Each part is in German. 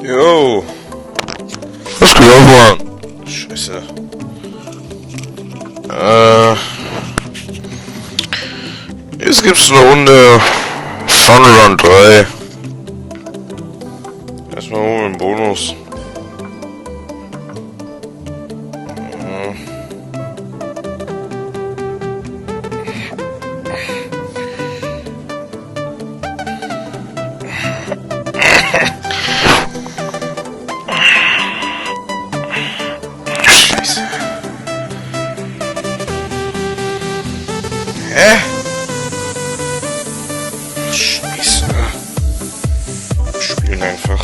Jo. Was geht auf, Mann? Scheiße. Jetzt gibt's eine Runde Fun Run 3. Erstmal holen wir einen Bonus. Scheiße. Hä? Scheiße. Wir spielen einfach.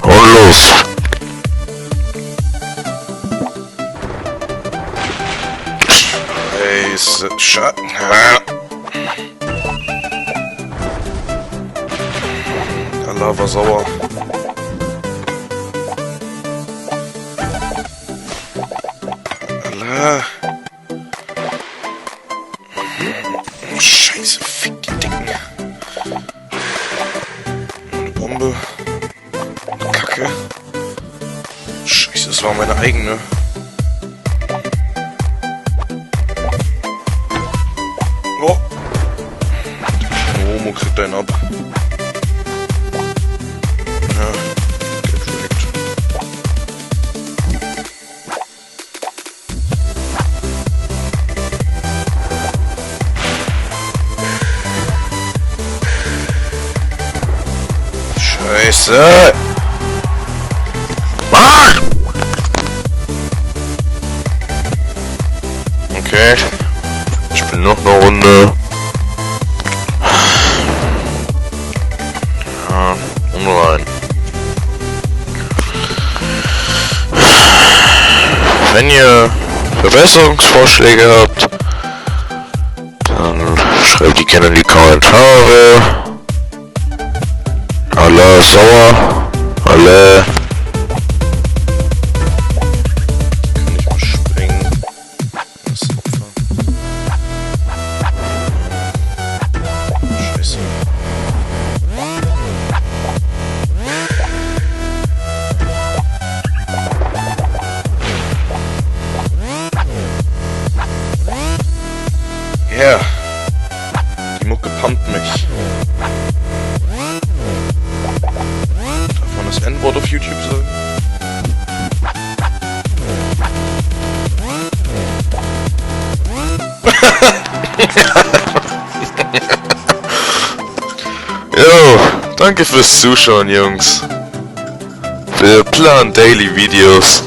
Und los. Scheiße. Der Lava sauer. Allah. Scheiße, fick die Dicken. Eine Bombe. Kacke. Scheiße, das war meine eigene. Oh. Homo kriegt einen ab. Ja, Geld verlegt. Scheiße! Mann! Okay. Ich bin noch eine Runde. Ja, und rein. Wenn ihr Verbesserungsvorschläge habt, dann schreibt die gerne in die Kommentare. Allah sauer. Alle. Kann ich mal springen. Das Opfer. Scheiße. Ja. Yeah. Die Mucke pumpt mich. Darf man das N-Wort auf YouTube sagen? Jo, danke fürs Zuschauen, Jungs. Wir planen Daily Videos.